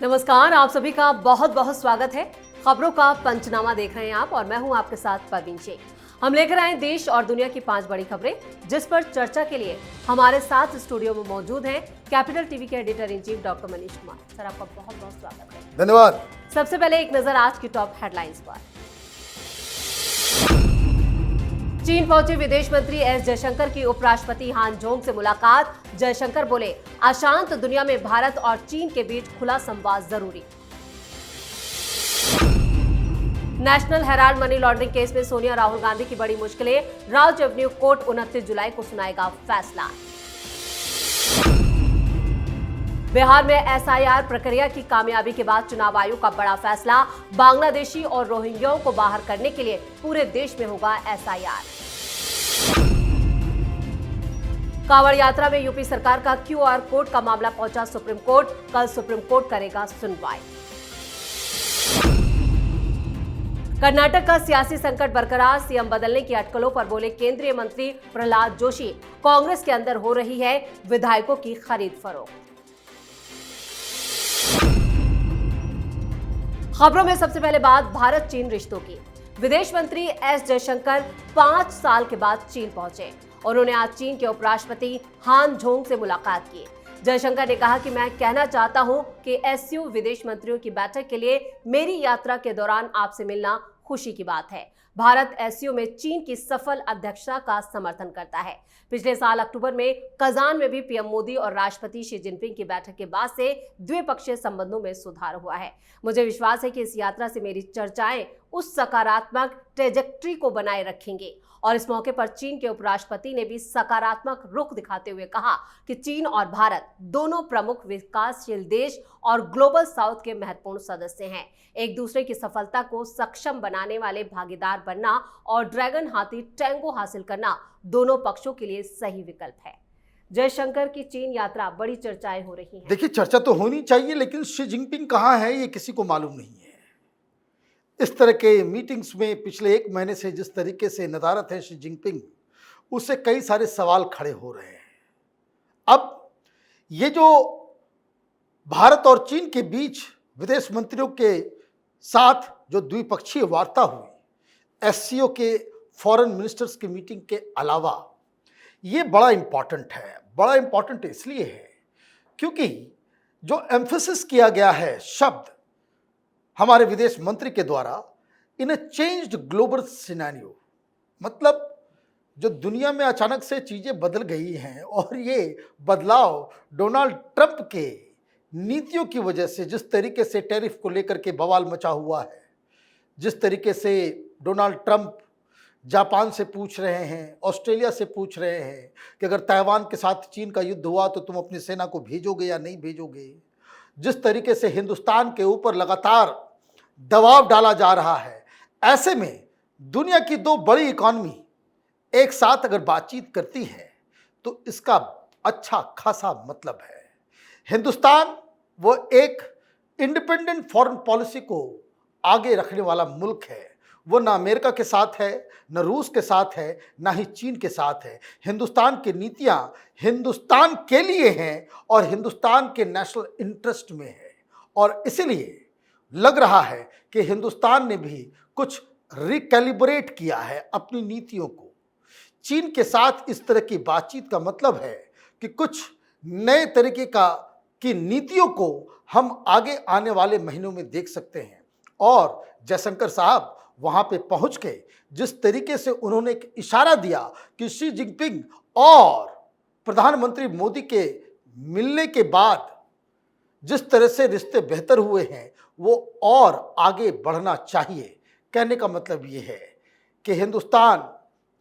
नमस्कार, आप सभी का बहुत बहुत स्वागत है। खबरों का पंचनामा देख रहे हैं आप और मैं हूं आपके साथ परवीन शेख। हम लेकर आए देश और दुनिया की 5 बड़ी खबरें जिस पर चर्चा के लिए हमारे साथ स्टूडियो में मौजूद हैं कैपिटल टीवी के editor in chief doctor Manish Kumar. Sir, आपका बहुत बहुत स्वागत है। धन्यवाद। सबसे पहले एक नजर आज की टॉप हेडलाइंस पर। चीन पहुंचे विदेश मंत्री एस जयशंकर की उपराष्ट्रपति हान जोंग से मुलाकात। जयशंकर बोले, अशांत दुनिया में भारत और चीन के बीच खुला संवाद जरूरी। National Herald money laundering case में सोनिया राहुल गांधी की बड़ी मुश्किलें। राज एवेन्यू कोर्ट 29 जुलाई को सुनाएगा फैसला। बिहार में एसआईआर प्रक्रिया की कामयाबी के बाद चुनाव आयोग का बड़ा फैसला। बांग्लादेशी और रोहिंग्याओं को बाहर करने के लिए पूरे देश में होगा एसआईआर। कांवड़ यात्रा में यूपी सरकार का क्यूआर कोड का मामला पहुंचा सुप्रीम कोर्ट। कल सुप्रीम कोर्ट करेगा सुनवाई। कर्नाटक का सियासी संकट बरकरार। सीएम बदलने की अटकलों पर बोले केंद्रीय मंत्री प्रहलाद जोशी, कांग्रेस के अंदर हो रही है विधायकों की खरीद फरोख्त। खबरों में सबसे पहले बात भारत चीन रिश्तों की। विदेश मंत्री एस जयशंकर 5 साल के बाद चीन पहुंचे। उन्होंने आज चीन के उपराष्ट्रपति हान जोंग से मुलाकात की। जयशंकर ने कहा कि मैं कहना चाहता हूं कि एससीओ विदेश मंत्रियों की बैठक के लिए मेरी यात्रा के दौरान आपसे मिलना खुशी की बात है। भारत एससीओ में चीन की सफल अध्यक्षता का समर्थन करता है। पिछले साल अक्टूबर में कजान में भी पीएम मोदी और राष्ट्रपति शी जिनपिंग की बैठक के बाद से द्विपक्षीय संबंधों में सुधार हुआ है। मुझे विश्वास है कि इस यात्रा से मेरी चर्चाएं उस सकारात्मक ट्रेजेक्ट्री को बनाए रखेंगे। और इस मौके पर चीन के उपराष्ट्रपति ने भी सकारात्मक रुख दिखाते हुए कहा कि चीन और भारत दोनों प्रमुख विकासशील देश और ग्लोबल साउथ के महत्वपूर्ण सदस्य हैं। एक दूसरे की सफलता को सक्षम बनाने वाले भागीदार बनना और ड्रैगन हाथी टैंगो हासिल करना दोनों पक्षों के लिए सही विकल्प है। जयशंकर की चीन यात्रा बड़ी चर्चाएं हो रही हैं। देखिए, चर्चा तो होनी चाहिए, लेकिन शी जिनपिंग कहाँ है ये किसी को मालूम नहीं है। इस तरह के मीटिंग्स में पिछले 1 महीने से जिस तरीके से नदारत है शी जिनपिंग, उससे कई सारे सवाल खड़े हो रहे हैं। अब ये जो भारत और चीन के बीच विदेश मंत्रियों के साथ जो द्विपक्षीय वार्ता हुई, एससीओ के फॉरेन मिनिस्टर्स की मीटिंग के अलावा, ये बड़ा इंपॉर्टेंट है। बड़ा इंपॉर्टेंट इसलिए है क्योंकि जो एम्फेसिस किया गया है शब्द हमारे विदेश मंत्री के द्वारा, इन ए चेंज्ड ग्लोबल सिनेरियो, मतलब जो दुनिया में अचानक से चीजें बदल गई हैं और ये बदलाव डोनाल्ड ट्रंप के नीतियों की वजह से, जिस तरीके से टैरिफ को लेकर के बवाल मचा हुआ है, जिस तरीके से डोनाल्ड ट्रंप जापान से पूछ रहे हैं, ऑस्ट्रेलिया से पूछ रहे हैं कि अगर ताइवान के साथ चीन का युद्ध हुआ तो तुम अपनी सेना को भेजोगे या नहीं भेजोगे, जिस तरीके से हिंदुस्तान के ऊपर लगातार दबाव डाला जा रहा है, ऐसे में दुनिया की 2 बड़ी इकॉनमी एक साथ अगर बातचीत करती है तो इसका अच्छा खासा मतलब है। हिंदुस्तान वो एक इंडिपेंडेंट फॉरेन पॉलिसी को आगे रखने वाला मुल्क है। वो ना अमेरिका के साथ है, न रूस के साथ है, ना ही चीन के साथ है। हिंदुस्तान की नीतियां हिंदुस्तान के लिए हैं और हिंदुस्तान के नेशनल इंटरेस्ट में है। और इसलिए लग रहा है कि हिंदुस्तान ने भी कुछ रिकैलिब्रेट किया है अपनी नीतियों को। चीन के साथ इस तरह की बातचीत का मतलब है कि कुछ नए तरीके की नीतियों को हम आगे आने वाले महीनों में देख सकते हैं। और जयशंकर साहब वहां पे पहुंच के जिस तरीके से उन्होंने एक इशारा दिया कि शी जिनपिंग और प्रधानमंत्री मोदी के मिलने के बाद जिस तरह से रिश्ते बेहतर हुए हैं, वो और आगे बढ़ना चाहिए। कहने का मतलब ये है कि हिंदुस्तान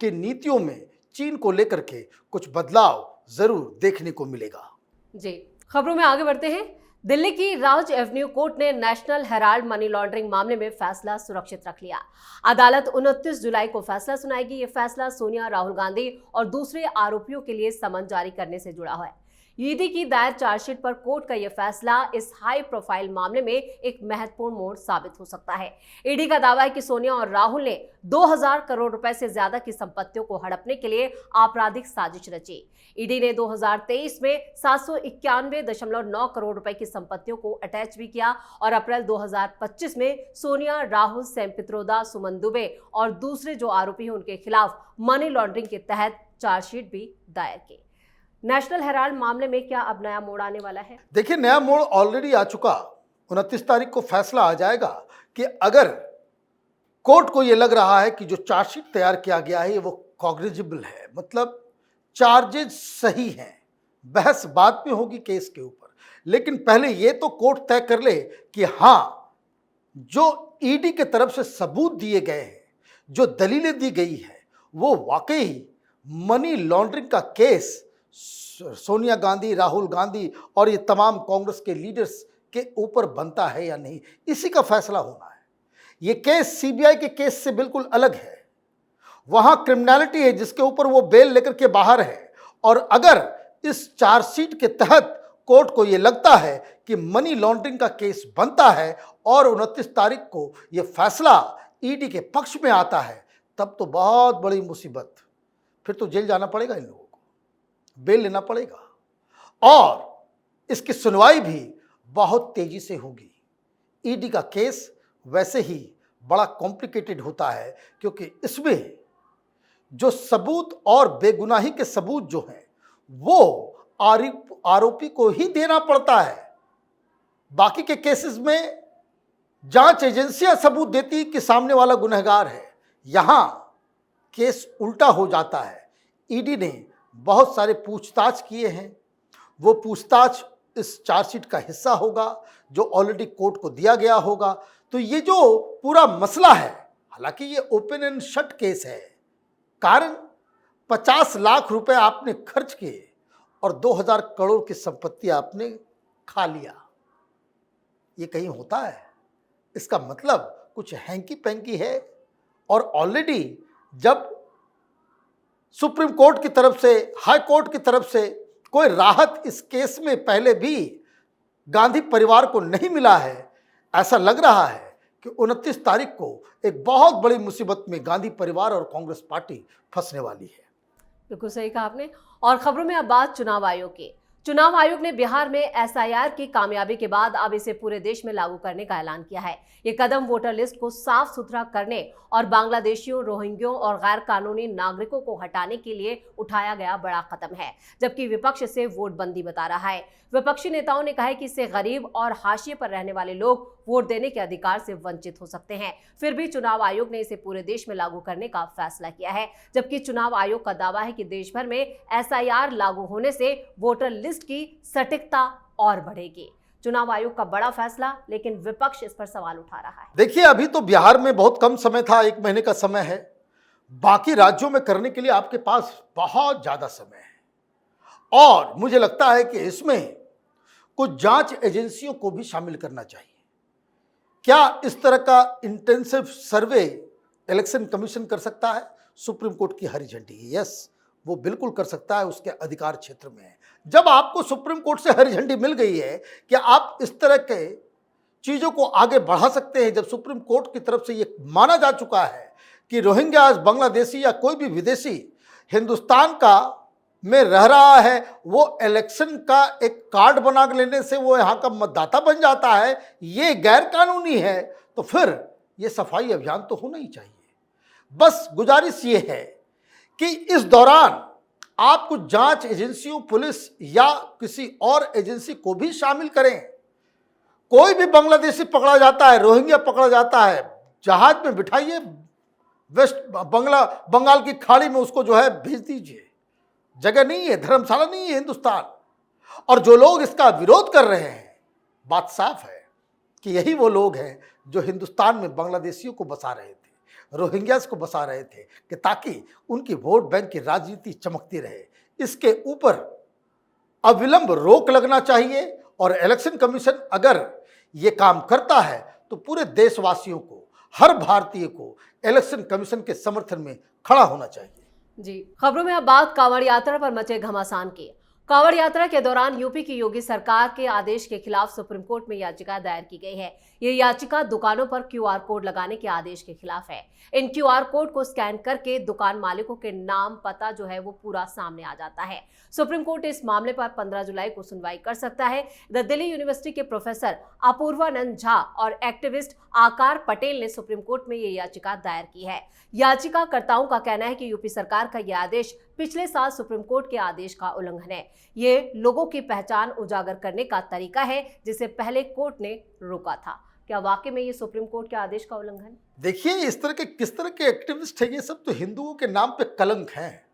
की नीतियों में चीन को लेकर के कुछ बदलाव जरूर देखने को मिलेगा। जी, खबरों में आगे बढ़ते हैं। दिल्ली की राज एवेन्यू कोर्ट ने नेशनल हेराल्ड मनी लॉन्ड्रिंग मामले में फैसला सुरक्षित रख लिया। अदालत 29 जुलाई को फैसला सुनाएगी। ये फैसला सोनिया राहुल गांधी और दूसरे आरोपियों के लिए समन जारी करने से जुड़ा है। ईडी की दायर चार्जशीट पर कोर्ट का यह फैसला इस हाई प्रोफाइल मामले में एक महत्वपूर्ण मोड़ साबित हो सकता है। ईडी का दावा है कि सोनिया और राहुल ने 2000 करोड़ रुपए से ज्यादा की संपत्तियों को हड़पने के लिए आपराधिक साजिश रची। ईडी ने 2023 में 791.9 करोड़ रुपए की संपत्तियों को अटैच भी किया और अप्रैल 2025 में सोनिया, राहुल, सैम पित्रोदा, सुमन दुबे और दूसरे जो आरोपी हैं उनके खिलाफ मनी लॉन्ड्रिंग के तहत चार्जशीट भी दायर की। नेशनल हेराल्ड मामले में क्या अब नया मोड़ आने वाला है? देखिए, नया मोड़ ऑलरेडी आ चुका। 29 तारीख को फैसला आ जाएगा कि अगर कोर्ट को यह लग रहा है कि जो चार्जशीट तैयार किया गया है वो कॉग्निजेबल है, मतलब चार्जेस सही हैं, बहस बाद में होगी केस के ऊपर, लेकिन पहले ये तो कोर्ट तय कर ले कि हाँ, जो ईडी के तरफ से सबूत दिए गए हैं, जो दलीलें दी गई है, वो वाकई मनी लॉन्ड्रिंग का केस सोनिया गांधी, राहुल गांधी और ये तमाम कांग्रेस के लीडर्स के ऊपर बनता है या नहीं, इसी का फैसला होना है। ये केस सीबीआई के केस से बिल्कुल अलग है। वहां क्रिमिनलिटी है जिसके ऊपर वो बेल लेकर के बाहर है, और अगर इस चार्जशीट के तहत कोर्ट को ये लगता है कि मनी लॉन्ड्रिंग का केस बनता है और 29 तारीख को ये फैसला ईडी के पक्ष में आता है, तब तो बहुत बड़ी मुसीबत। फिर तो जेल जाना पड़ेगा, इन लोगों को बेल लेना पड़ेगा और इसकी सुनवाई भी बहुत तेजी से होगी। ईडी का केस वैसे ही बड़ा कॉम्प्लिकेटेड होता है क्योंकि इसमें जो सबूत और बेगुनाही के सबूत जो हैं वो आरोपी को ही देना पड़ता है। बाकी के केसेस में जांच एजेंसियां सबूत देती कि सामने वाला गुनहगार है। यहां केस उल्टा हो जाता है। ईडी ने बहुत सारे पूछताछ किए हैं, वो पूछताछ इस चार्जशीट का हिस्सा होगा जो ऑलरेडी कोर्ट को दिया गया होगा। तो ये जो पूरा मसला है, हालांकि ये ओपन एंड शट केस है, कारण 50 लाख रुपए आपने खर्च किए और 2000 करोड़ की संपत्ति आपने खा लिया, ये कहीं होता है? इसका मतलब कुछ हैंकी पैंकी है। और ऑलरेडी जब सुप्रीम कोर्ट की तरफ से, हाई कोर्ट की तरफ से कोई राहत इस केस में पहले भी गांधी परिवार को नहीं मिला है, ऐसा लग रहा है कि 29 तारीख को एक बहुत बड़ी मुसीबत में गांधी परिवार और कांग्रेस पार्टी फंसने वाली है। बिल्कुल सही कहा आपने। और खबरों में अब बात चुनाव आयोग की। चुनाव आयोग ने बिहार में एसआईआर की कामयाबी के बाद अब इसे पूरे देश में लागू करने का ऐलान किया है। ये कदम वोटर लिस्ट को साफ सुथरा करने और बांग्लादेशियों, रोहिंग्यों और गैर कानूनी नागरिकों को हटाने के लिए उठाया गया बड़ा कदम है, जबकि विपक्ष इसे वोटबंदी बता रहा है। विपक्षी नेताओं ने कहा है कि इससे गरीब और हाशिए पर रहने वाले लोग वोट देने के अधिकार से वंचित हो सकते हैं। फिर भी चुनाव आयोग ने इसे पूरे देश में लागू करने का फैसला किया है, जबकि चुनाव आयोग का दावा है कि देश भर में एसआईआर लागू होने से वोटर लिस्ट की सटीकता और बढ़ेगी। चुनाव आयोग का बड़ा फैसला, लेकिन विपक्ष इस पर सवाल उठा रहा है। देखिए, अभी तो बिहार में बहुत कम समय था, 1 महीने का समय है। बाकी राज्यों में करने के लिए आपके पास बहुत ज्यादा समय है और मुझे लगता है कि इसमें कुछ जांच एजेंसियों को भी शामिल करना चाहिए। क्या इस तरह का इंटेंसिव सर्वे इलेक्शन कमीशन कर सकता है? सुप्रीम कोर्ट की हरी झंडी है, यस, वो बिल्कुल कर सकता है, उसके अधिकार क्षेत्र में है। जब आपको सुप्रीम कोर्ट से हरी झंडी मिल गई है कि आप इस तरह के चीजों को आगे बढ़ा सकते हैं, जब सुप्रीम कोर्ट की तरफ से ये माना जा चुका है कि रोहिंग्या, बांग्लादेशी या कोई भी विदेशी हिंदुस्तान का में रह रहा है, वो इलेक्शन का एक कार्ड बना लेने से वो यहाँ का मतदाता बन जाता है, ये गैर कानूनी है, तो फिर ये सफाई अभियान तो होना ही चाहिए। बस गुजारिश ये है कि इस दौरान आप कुछ जांच एजेंसियों, पुलिस या किसी और एजेंसी को भी शामिल करें। कोई भी बांग्लादेशी पकड़ा जाता है, रोहिंग्या पकड़ा जाता है, जहाज में बिठाइए, वेस्ट बंगाल की खाड़ी में उसको जो है भेज दीजिए। जगह नहीं है, धर्मशाला नहीं है हिंदुस्तान। और जो लोग इसका विरोध कर रहे हैं, बात साफ है कि यही वो लोग हैं जो हिंदुस्तान में बांग्लादेशियों को बसा रहे थे, रोहिंग्यास को बसा रहे थे, कि ताकि उनकी वोट बैंक की राजनीति चमकती रहे। इसके ऊपर अविलंब रोक लगना चाहिए और इलेक्शन कमीशन अगर ये काम करता है तो पूरे देशवासियों को, हर भारतीय को इलेक्शन कमीशन के समर्थन में खड़ा होना चाहिए। जी, खबरों में अब बात कांवड़ यात्रा पर मचे घमासान की। कांवड़ यात्रा के दौरान यूपी की योगी सरकार के आदेश के खिलाफ सुप्रीम कोर्ट में याचिका दायर की गई है। ये याचिका दुकानों पर क्यूआर कोड लगाने के आदेश के खिलाफ है। इन क्यूआर कोड को स्कैन करके दुकान मालिकों के नाम पता जो है वो पूरा सामने आ जाता है। सुप्रीम कोर्ट इस मामले पर 15 जुलाई को सुनवाई कर सकता है। दिल्ली यूनिवर्सिटी के प्रोफेसर अपूर्वानंद झा और एक्टिविस्ट आकार पटेल ने सुप्रीम कोर्ट में ये याचिका दायर की है। याचिकाकर्ताओं का कहना है कि यूपी सरकार का यह आदेश पिछले साल सुप्रीम कोर्ट के आदेश का उल्लंघन है। ये लोगों की पहचान उजागर करने का तरीका है जिसे पहले कोर्ट ने रोका था। क्या वाकई में ये सुप्रीम कोर्ट के आदेश का उल्लंघन? देखिए, इस तरह के किस तरह के एक्टिविस्ट है, ये सब तो हिंदुओं के नाम पे कलंक है,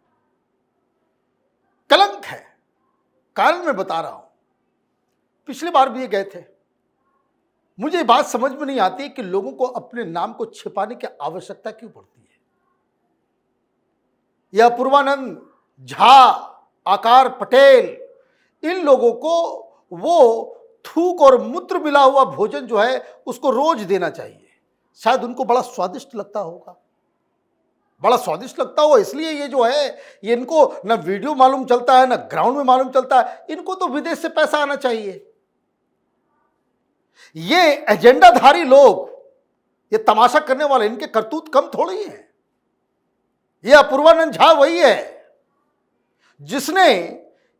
कलंक है। कारण मैं बता रहा हूं, पिछली बार भी ये गए थे। मुझे ये बात समझ में नहीं आती कि लोगों को अपने नाम को छिपाने की आवश्यकता क्यों पड़ती है। यह अपूर्वानंद झा, आकार पटेल, इन लोगों को वो थूक और मूत्र मिला हुआ भोजन जो है उसको रोज देना चाहिए। शायद उनको बड़ा स्वादिष्ट लगता होगा, बड़ा स्वादिष्ट लगता हो, इसलिए ये जो है ये इनको ना वीडियो मालूम चलता है ना ग्राउंड में मालूम चलता है। इनको तो विदेश से पैसा आना चाहिए। ये एजेंडाधारी लोग, ये तमाशा करने वाले, इनके करतूत कम थोड़ी हैं। ये अपूर्वानंद झा वही है जिसने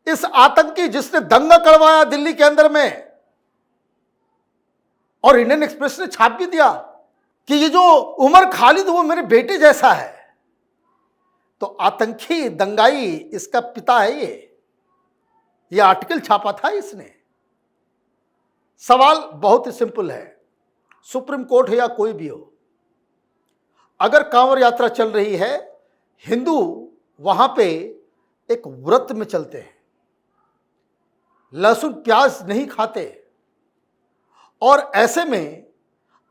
इस आतंकी, जिसने दंगा करवाया दिल्ली के अंदर में, और इंडियन एक्सप्रेस ने छाप भी दिया कि ये जो उमर खालिद वो मेरे बेटे जैसा है। तो आतंकी दंगाई इसका पिता है। ये आर्टिकल छापा था इसने। सवाल बहुत ही सिंपल है, सुप्रीम कोर्ट हो या कोई भी हो, अगर कांवड़ यात्रा चल रही है, हिंदू वहां पे एक व्रत में चलते हैं, लहसुन प्याज नहीं खाते, और ऐसे में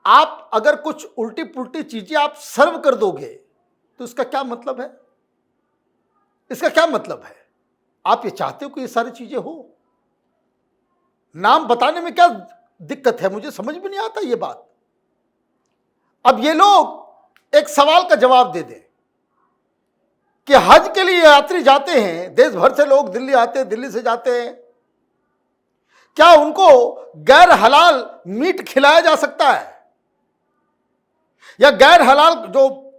आप अगर कुछ उल्टी पुल्टी चीजें आप सर्व कर दोगे तो इसका क्या मतलब है? इसका क्या मतलब है? आप ये चाहते हो कि ये सारी चीजें हो? नाम बताने में क्या दिक्कत है? मुझे समझ में नहीं आता ये बात। अब ये लोग एक सवाल का जवाब दे दें कि हज के लिए यात्री जाते हैं, देश भर से लोग दिल्ली आते हैं, दिल्ली से जाते हैं, क्या उनको गैर हलाल मीट खिलाया जा सकता है? या गैर हलाल जो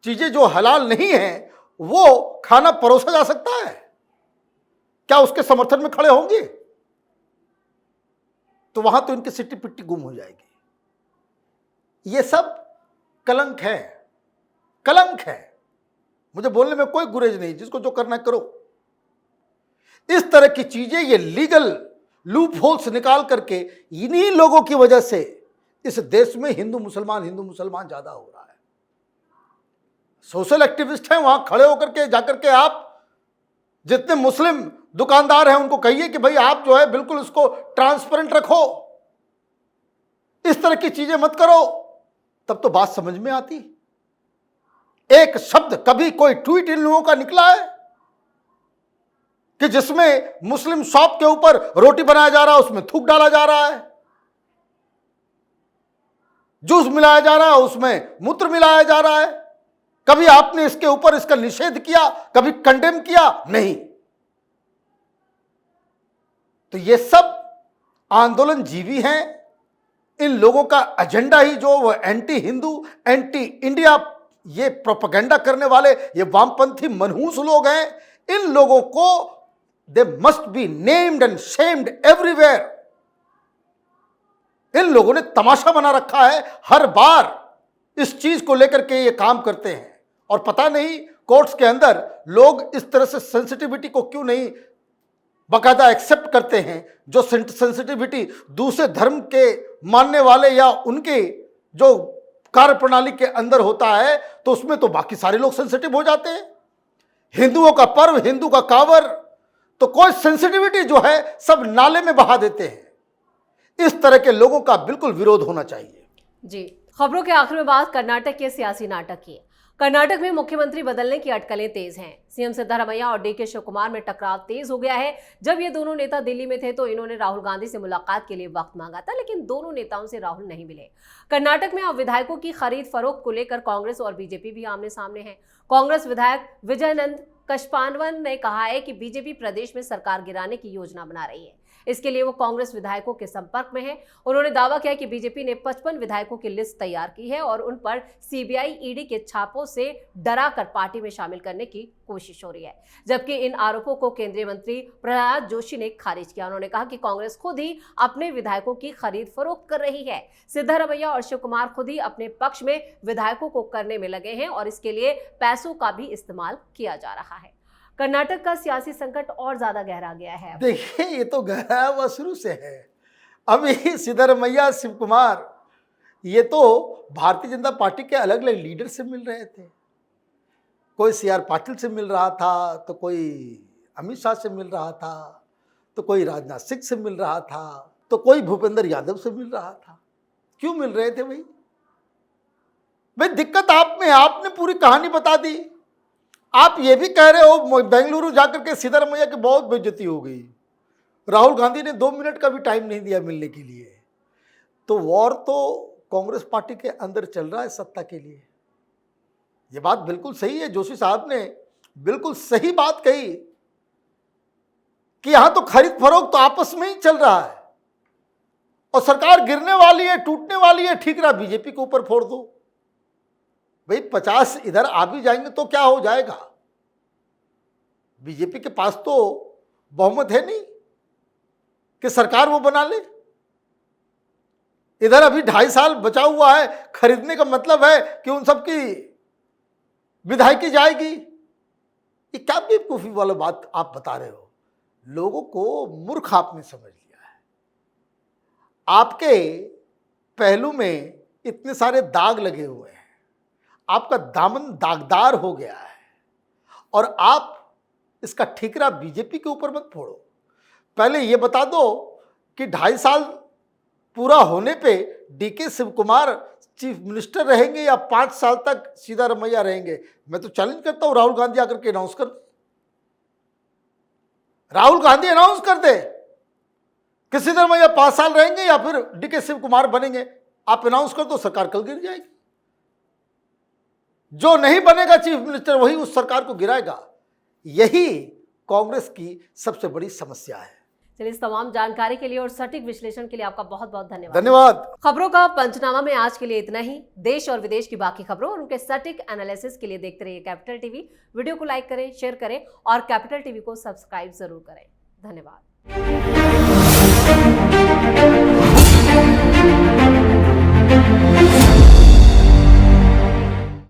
चीजें जो हलाल नहीं है वो खाना परोसा जा सकता है? क्या उसके समर्थन में खड़े होंगे? तो वहां तो इनकी सिट्टी पिट्टी गुम हो जाएगी। ये सब कलंक है, कलंक है। मुझे बोलने में कोई गुरेज नहीं, जिसको जो करना है करो। इस तरह की चीजें, ये लीगल लूप होल्स निकाल करके इन्हीं लोगों की वजह से इस देश में हिंदू मुसलमान ज्यादा हो रहा है। सोशल एक्टिविस्ट हैं, वहां खड़े होकर के जाकर के आप जितने मुस्लिम दुकानदार हैं उनको कहिए कि भाई आप जो है बिल्कुल इसको ट्रांसपेरेंट रखो, इस तरह की चीजें मत करो, तब तो बात समझ में आती। एक शब्द, कभी कोई ट्वीट इन लोगों का निकला है कि जिसमें मुस्लिम शॉप के ऊपर रोटी बनाया जा रहा है, उसमें थूक डाला जा रहा है, जूस मिलाया जा रहा है, उसमें मूत्र मिलाया जा रहा है? कभी आपने इसके ऊपर इसका निषेध किया, कभी कंडेम किया? नहीं। तो ये सब आंदोलन जीवी हैं। इन लोगों का एजेंडा ही जो वो एंटी हिंदू, एंटी इंडिया, ये प्रोपेगेंडा करने वाले ये वामपंथी मनहूस लोग हैं। इन लोगों को they must be named and shamed everywhere. इन लोगों ने तमाशा बना रखा है, हर बार इस चीज को लेकर के ये काम करते हैं। और पता नहीं कोर्ट्स के अंदर लोग इस तरह से सेंसिटिविटी को क्यों नहीं बाकायदा एक्सेप्ट करते हैं। जो सेंसिटिविटी दूसरे धर्म के मानने वाले या उनके जो कार्य प्रणाली के अंदर होता है तो उसमें तो बाकी सारे लोग सेंसिटिव हो जाते हैं। हिंदुओं का पर्व, हिंदू का कांवर, तो कोई सेंसिटिविटी जो है सब नाले में बहा देते हैं। इस तरह के लोगों का बिल्कुल विरोध होना चाहिए। जी, खबरों के आखिर में बात कर्नाटक के सियासी नाटक की। कर्नाटक में मुख्यमंत्री बदलने की अटकलें तेज हैं। सीएम सिद्धरामैया और डीके शिवकुमार में टकराव तेज हो गया है। जब ये दोनों नेता दिल्ली में थे तो इन्होंने राहुल गांधी से मुलाकात के लिए वक्त मांगा था, लेकिन दोनों नेताओं से राहुल नहीं मिले। कर्नाटक में अब विधायकों की खरीद फरोख्त को लेकर कांग्रेस और बीजेपी भी आमने सामने हैं। कांग्रेस विधायक विजयानंद कशपानवन ने कहा है कि बीजेपी प्रदेश में सरकार गिराने की योजना बना रही है। इसके लिए वो कांग्रेस विधायकों के संपर्क में है। उन्होंने दावा किया कि बीजेपी ने 55 विधायकों की लिस्ट तैयार की है और उन पर सीबीआई ईडी के छापों से डराकर पार्टी में शामिल करने की कोशिश हो रही है। जबकि इन आरोपों को केंद्रीय मंत्री प्रहलाद जोशी ने खारिज किया। उन्होंने कहा कि कांग्रेस खुद ही अपने विधायकों की खरीद फरोख्त कर रही है। सिद्धारमैया और शिव कुमार खुद ही अपने पक्ष में विधायकों को करने में लगे हैं और इसके लिए पैसों का भी इस्तेमाल किया जा रहा है। कर्नाटक का सियासी संकट और ज्यादा गहरा गया है। देखिए, ये तो गहरा हुआ शुरू से है। अभी सिद्धारमैया, शिव कुमार, ये तो भारतीय जनता पार्टी के अलग अलग लीडर से मिल रहे थे। कोई CR पाटिल से मिल रहा था, तो कोई अमित शाह से मिल रहा था, तो कोई राजनाथ सिंह से मिल रहा था, तो कोई भूपेंद्र यादव से मिल रहा था। क्यों मिल रहे थे भाई? दिक्कत आप में, आपने पूरी कहानी बता दी। आप ये भी कह रहे हो बेंगलुरु जाकर के सिद्धारमैया की बहुत बेइज्जती हो गई, राहुल गांधी ने 2 मिनट का भी टाइम नहीं दिया मिलने के लिए। तो वॉर तो कांग्रेस पार्टी के अंदर चल रहा है सत्ता के लिए। ये बात बिल्कुल सही है, जोशी साहब ने बिल्कुल सही बात कही कि यहां तो खरीद फरोख्त तो आपस में ही चल रहा है और सरकार गिरने वाली है, टूटने वाली है, ठीक रहा बीजेपी के ऊपर फोड़ दो। भाई 50 इधर आ भी जाएंगे तो क्या हो जाएगा? बीजेपी के पास तो बहुमत है नहीं कि सरकार वो बना ले। इधर अभी 2.5 साल बचा हुआ है, खरीदने का मतलब है कि उन सब की विधायकी जाएगी। ये क्या बेवकूफी वाला बात आप बता रहे हो? लोगों को मूर्ख आपने समझ लिया है। आपके पहलू में इतने सारे दाग लगे हुए हैं, आपका दामन दागदार हो गया है और आप इसका ठिकरा बीजेपी के ऊपर मत फोड़ो। पहले ये बता दो कि 2.5 साल पूरा होने पे DK Shivakumar chief minister रहेंगे या 5 साल तक सिद्धारमैया रहेंगे। मैं तो चैलेंज करता हूं, राहुल गांधी आकर के अनाउंस कर दे। राहुल गांधी अनाउंस कर दे कि सिद्धारमैया 5 साल रहेंगे या फिर DK शिव कुमार बनेंगे। आप अनाउंस कर दो, सरकार कल गिर जाएगी। जो नहीं बनेगा चीफ मिनिस्टर वही उस सरकार को गिराएगा। यही कांग्रेस की सबसे बड़ी समस्या है। चलिए, इस तमाम जानकारी के लिए और सटीक विश्लेषण के लिए आपका बहुत बहुत धन्यवाद। धन्यवाद। खबरों का पंचनामा में आज के लिए इतना ही। देश और विदेश की बाकी खबरों और उनके सटीक एनालिसिस के लिए देखते रहिए कैपिटल टीवी। वीडियो को लाइक करें, शेयर करें और कैपिटल टीवी को सब्सक्राइब जरूर करें। धन्यवाद।